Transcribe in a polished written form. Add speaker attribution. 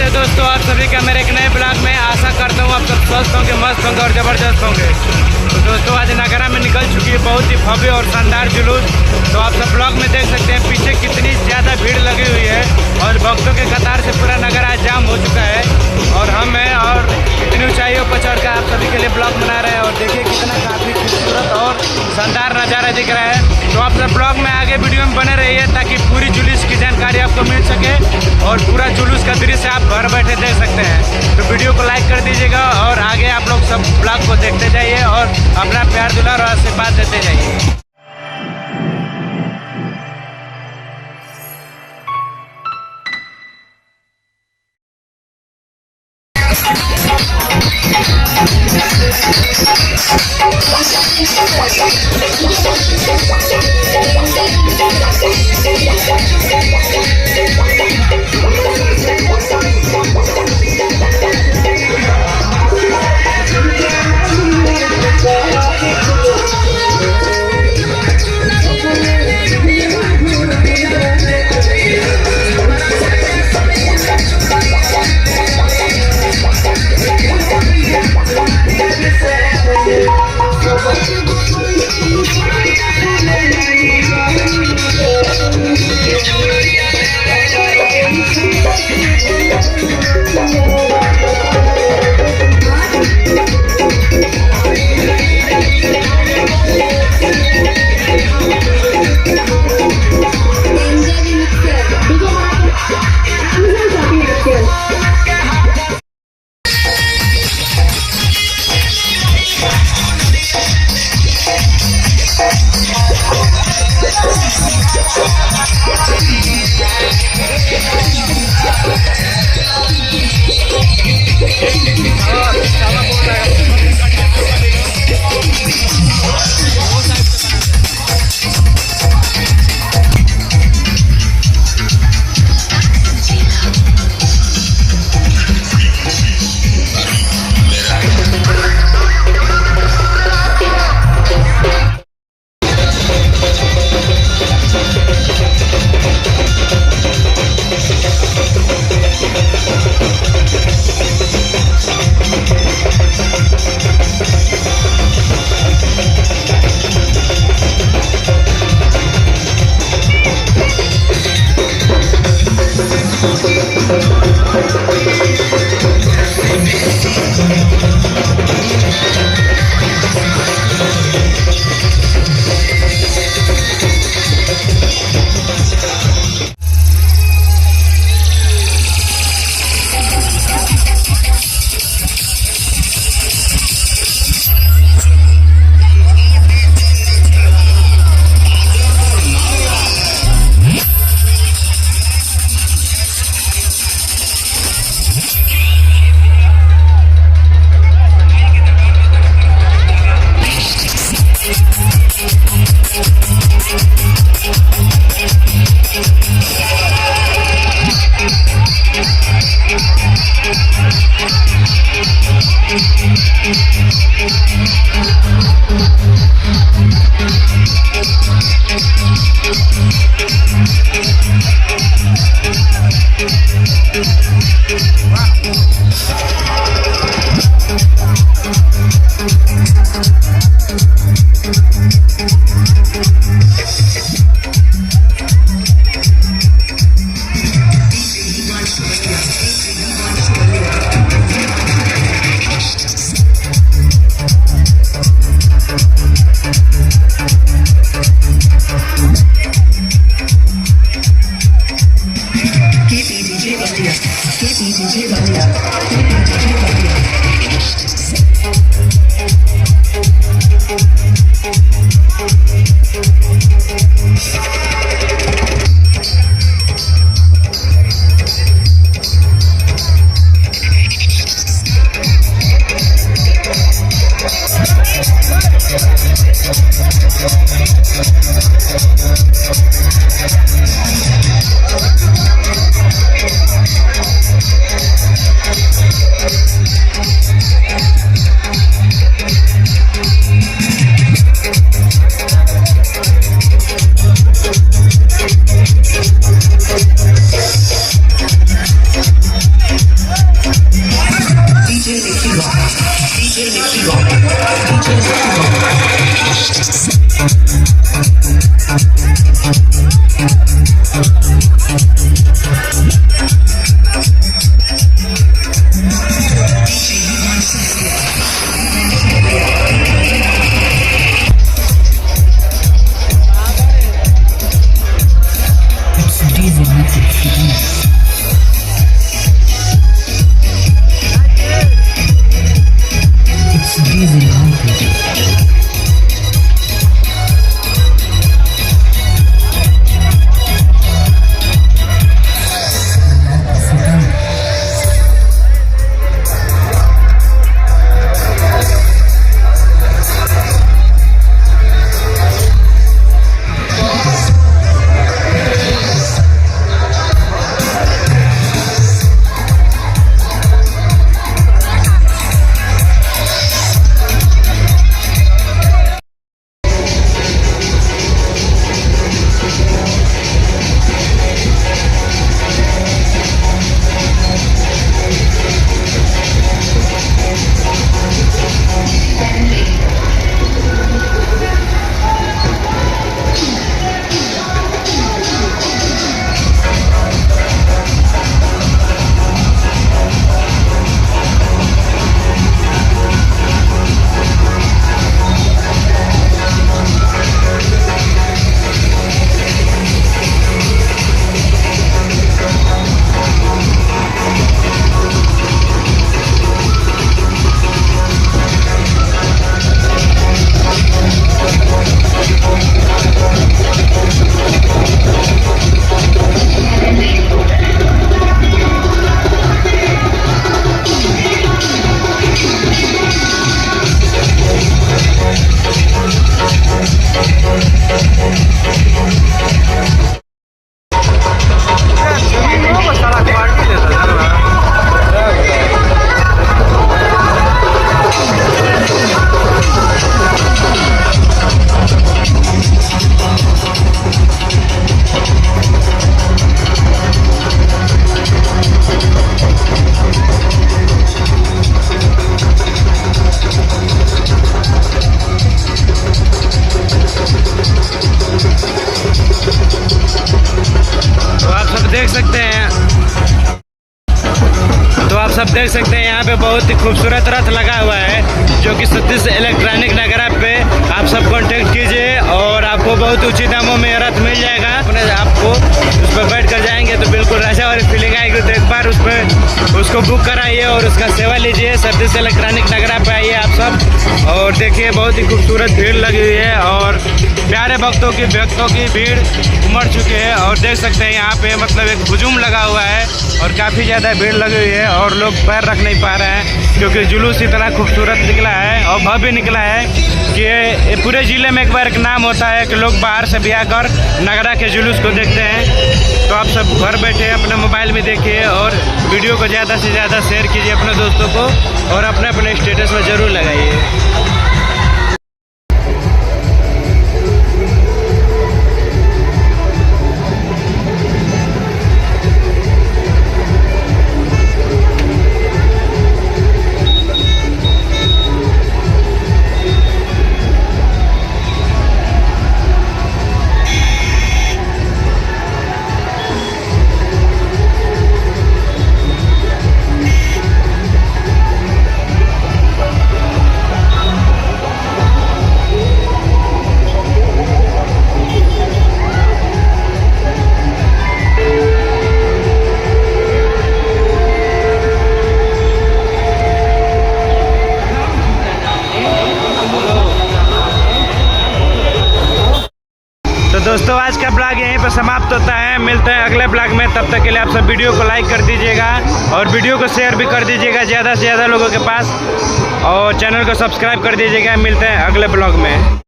Speaker 1: दोस्तों, आप सभी का मेरे एक नए ब्लॉग में आशा करता हूँ आप सब स्वस्थ होंगे, मस्त होंगे और ज़बरदस्त होंगे। तो दोस्तों, आज नगरा में निकल चुकी है बहुत ही भव्य और शानदार जुलूस। तो आप सब ब्लॉग में देख सकते हैं पीछे कितनी ज़्यादा भीड़ लगी हुई है और भक्तों के कतार से पूरा नगर आज जाम हो चुका है। और हम हैं और इतनी ऊंचाइयों पर चढ़ कर आप सभी के लिए ब्लॉग बना रहे हैं और देखिए कितना काफ़ी खूबसूरत और शानदार नज़ारा दिख रहा है। तो आप सब ब्लॉग में आगे वीडियो में बने रहिए ताकि पूरी जुलूस की जानकारी आपको मिल सके और पूरा जुलूस का दृश्य आप घर बैठे देख सकते हैं। तो वीडियो को लाइक कर दीजिएगा और आगे आप लोग सब ब्लॉग को देखते जाइए और अपना प्यार दुलार और आशीर्वाद देते जाइए। सब देख सकते हैं यहाँ पे बहुत ही खूबसूरत रथ लगा हुआ है जो कि सतीश इलेक्ट्रॉनिक नगरा पे आप सब कांटेक्ट कीजिए और आपको बहुत उचित दामों में रथ मिल जाएगा। अपने आपको उस पर बैठ कर जाएंगे तो बिल्कुल राजा वाली फीलिंग आएगी। तो एक बार उस पर उसको बुक कराइए और उसका सेवा लीजिए। सतीश इलेक्ट्रॉनिक नगरा पे आइए आप सब और देखिए बहुत ही खूबसूरत भीड़ लगी हुई है और प्यारे भक्तों की भीड़ उमड़ चुकी है। और देख सकते हैं यहाँ पे मतलब एक हुजूम लगा हुआ है और काफ़ी ज़्यादा भीड़ लगी हुई है और लोग पैर रख नहीं पा रहे हैं क्योंकि जुलूस इतना खूबसूरत निकला है और भव्य निकला है कि ये पूरे ज़िले में एक बार एक नाम होता है कि लोग बाहर से भी आकर नगरा के जुलूस को देखते हैं। तो आप सब घर बैठे अपने मोबाइल में देखिए और वीडियो को ज़्यादा से ज़्यादा शेयर कीजिए अपने दोस्तों को और अपने अपने स्टेटस में ज़रूर लगाइए। तो दोस्तों आज का ब्लॉग यहीं पर समाप्त होता है। मिलते हैं अगले ब्लॉग में। तब तक के लिए आप सब वीडियो को लाइक कर दीजिएगा और वीडियो को शेयर भी कर दीजिएगा ज़्यादा से ज़्यादा लोगों के पास और चैनल को सब्सक्राइब कर दीजिएगा। मिलते हैं अगले ब्लॉग में।